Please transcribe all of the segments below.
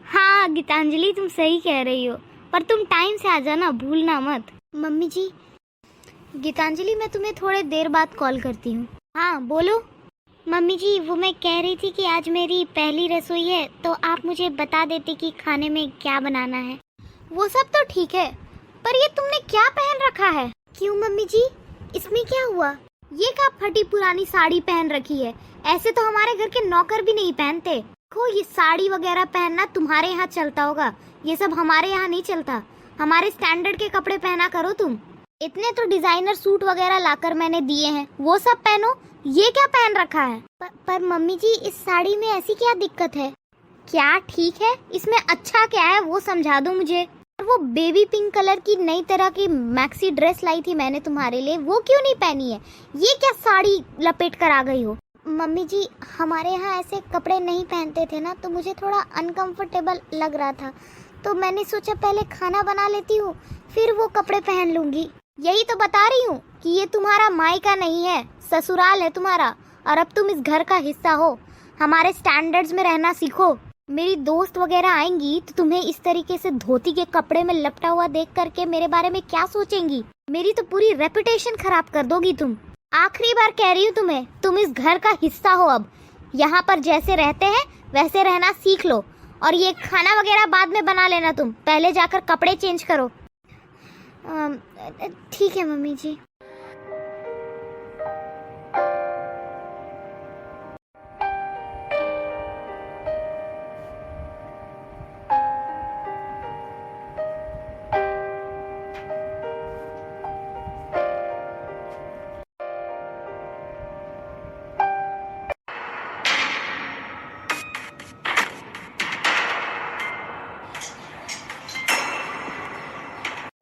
हाँ गीतांजलि, तुम सही कह रही हो, पर तुम टाइम से आ जाना, भूलना मत। मम्मी जी, गीतांजलि मैं तुम्हें थोड़े देर बाद कॉल करती हूँ। हाँ बोलो। मम्मी जी, वो मैं कह रही थी कि आज मेरी पहली रसोई है, तो आप मुझे बता देते कि खाने में क्या बनाना है। वो सब तो ठीक है, पर ये तुमने क्या पहन रखा है? क्यों मम्मी जी, इसमें क्या हुआ? ये क्या फटी पुरानी साड़ी पहन रखी है? ऐसे तो हमारे घर के नौकर भी नहीं पहनते। देखो, ये साड़ी वगैरह पहनना तुम्हारे यहाँ चलता होगा, ये सब हमारे यहाँ नहीं चलता। हमारे स्टैंडर्ड के कपड़े पहना करो तुम। इतने तो डिजाइनर सूट वगैरह लाकर मैंने दिए हैं, वो सब पहनो। ये क्या पहन रखा है? पर मम्मी जी, इस साड़ी में ऐसी क्या दिक्कत है? क्या ठीक है, इसमें अच्छा क्या है वो समझा दो मुझे। वो बेबी पिंक कलर की नई तरह की मैक्सी ड्रेस लाई थी मैंने तुम्हारे लिए, वो क्यों नहीं पहनी है? ये क्या साड़ी लपेट कर आ गई हो? मम्मी जी, हमारे यहाँ ऐसे कपड़े नहीं पहनते थे ना, तो मुझे थोड़ा अनकंफर्टेबल लग रहा था, तो मैंने सोचा पहले खाना बना लेती हूँ, फिर वो कपड़े पहन लूंगी। यही तो बता रही हूँ कि ये तुम्हारा मायका नहीं है, ससुराल है तुम्हारा, और अब तुम इस घर का हिस्सा हो। हमारे स्टैंडर्ड्स में रहना सीखो। मेरी दोस्त वगैरह आएंगी तो तुम्हें इस तरीके से धोती के कपड़े में लपटा हुआ देख करके मेरे बारे में क्या सोचेंगी? मेरी तो पूरी रेपुटेशन खराब कर दोगी तुम। आखिरी बार कह रही हूँ तुम्हें, तुम इस घर का हिस्सा हो अब। यहाँ पर जैसे रहते हैं वैसे रहना सीख लो, और ये खाना वगैरह बाद में बना लेना, तुम पहले जाकर कपड़े चेंज करो। ठीक है मम्मी जी।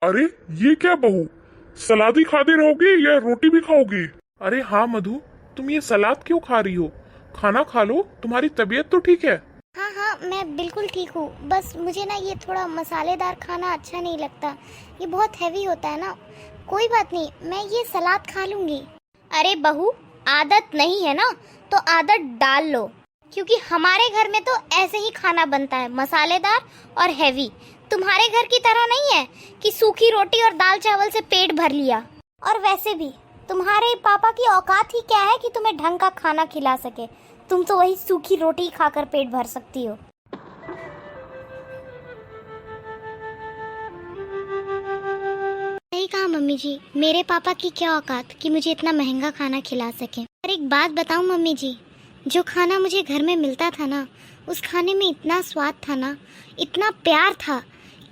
अरे ये क्या बहू, सलाद ही खाते रहोगे या रोटी भी खाओगे? अरे हाँ मधु, तुम ये सलाद क्यों खा रही हो? खाना खा लो, तुम्हारी तबीयत तो ठीक है? हाँ हाँ, मैं बिल्कुल ठीक हूँ, बस मुझे ना ये थोड़ा मसालेदार खाना अच्छा नहीं लगता, ये बहुत हैवी होता है ना। कोई बात नहीं, मैं ये सलाद खा लूंगी। अरे बहू, आदत नहीं है ना तो आदत डाल लो, क्योंकि हमारे घर में तो ऐसे ही खाना बनता है, मसालेदार और हैवी। तुम्हारे घर की तरह नहीं है कि सूखी रोटी और दाल चावल से पेट भर लिया। और वैसे भी तुम्हारे पापा की औकात ही क्या है कि तुम्हें ढंग का खाना खिला सके? तुम तो वही सूखी रोटी खाकर पेट भर सकती हो। सही कहा मम्मी जी, मेरे पापा की क्या औकात कि मुझे इतना महंगा खाना खिला सके। और एक बात बताऊं मम्मी जी, जो खाना मुझे घर में मिलता था ना, उस खाने में इतना स्वाद था ना, इतना प्यार था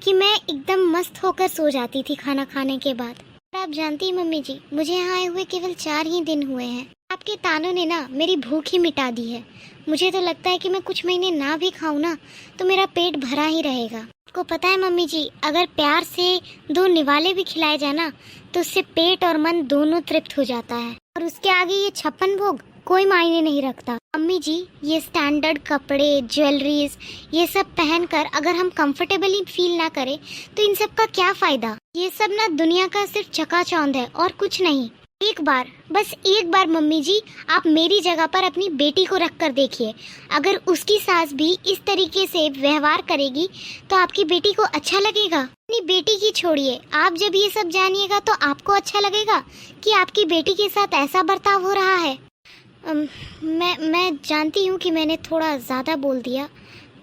कि मैं एकदम मस्त होकर सो जाती थी खाना खाने के बाद। और आप जानती हैं मम्मी जी, मुझे यहाँ आए हुए केवल 4 ही दिन हुए हैं। आपके तानों ने ना मेरी भूख ही मिटा दी है। मुझे तो लगता है कि मैं कुछ महीने ना भी खाऊं ना तो मेरा पेट भरा ही रहेगा। आपको पता है मम्मी जी, अगर प्यार से 2 निवाले भी खिलाए जाए ना तो उससे पेट और मन दोनों तृप्त हो जाता है, और उसके आगे ये 56 भोग कोई मायने नहीं रखता। अम्मी जी, ये स्टैंडर्ड कपड़े, ज्वेलरीज, ये सब पहनकर अगर हम कंफर्टेबली फील ना करें तो इन सब का क्या फायदा? ये सब ना दुनिया का सिर्फ चकाचौंध है और कुछ नहीं। एक बार, बस एक बार मम्मी जी, आप मेरी जगह पर अपनी बेटी को रख कर देखिए। अगर उसकी सास भी इस तरीके से व्यवहार करेगी तो आपकी बेटी को अच्छा लगेगा? अपनी बेटी की छोड़िए, आप जब ये सब जानिएगा तो आपको अच्छा लगेगा कि आपकी बेटी के साथ ऐसा बर्ताव हो रहा है। मैं जानती हूँ कि मैंने थोड़ा ज्यादा बोल दिया,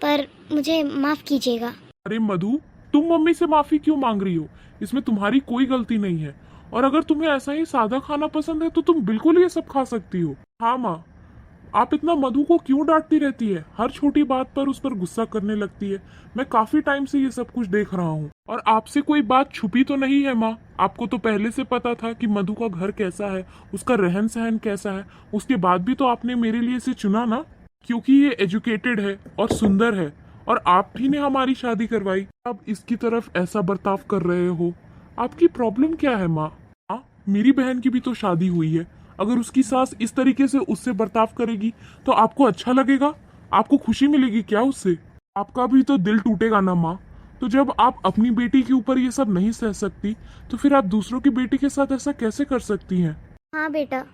पर मुझे माफ कीजिएगा। अरे मधु, तुम मम्मी से माफी क्यों मांग रही हो? इसमें तुम्हारी कोई गलती नहीं है, और अगर तुम्हें ऐसा ही सादा खाना पसंद है तो तुम बिल्कुल ये सब खा सकती हो। हाँ माँ, आप इतना मधु को क्यों डांटती रहती है? हर छोटी बात पर उस पर गुस्सा करने लगती है। मैं काफी टाइम से ये सब कुछ देख रहा हूँ, और आपसे कोई बात छुपी तो नहीं है माँ। आपको तो पहले से पता था कि मधु का घर कैसा है, उसका रहन सहन कैसा है। उसके बाद भी तो आपने मेरे लिए इसे चुना ना, क्योंकि ये एजुकेटेड है और सुंदर है, और आप ही ने हमारी शादी करवाई। अब इसकी तरफ ऐसा बर्ताव कर रहे हो, आपकी प्रॉब्लम क्या है माँ? हाँ, मेरी बहन की भी तो शादी हुई है। अगर उसकी सास इस तरीके से उससे बर्ताव करेगी तो आपको अच्छा लगेगा? आपको खुशी मिलेगी क्या उससे? आपका भी तो दिल टूटेगा ना माँ। तो जब आप अपनी बेटी के ऊपर ये सब नहीं सह सकती तो फिर आप दूसरों की बेटी के साथ ऐसा कैसे कर सकती हैं? हाँ बेटा,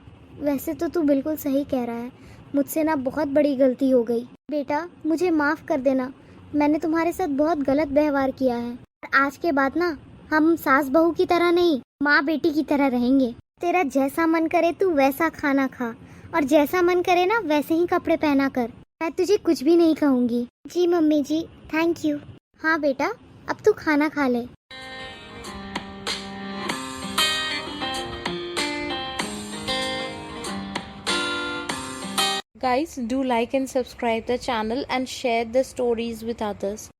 वैसे तो तू बिल्कुल सही कह रहा है, मुझसे ना बहुत बड़ी गलती हो गई। बेटा मुझे माफ़ कर देना, मैंने तुम्हारे साथ बहुत गलत व्यवहार किया है। आज के बाद ना हम सास बहू की तरह नहीं, माँ बेटी की तरह रहेंगे। तेरा जैसा मन करे तू वैसा खाना खा और जैसा मन करे ना वैसे ही कपड़े पहना कर। मैं तुझे कुछ भी नहीं कहूँगी। जी मम्मी जी, थैंक यू। हाँ बेटा, अब तू खाना खा ले। Guys, do like and subscribe the channel and share the stories with others.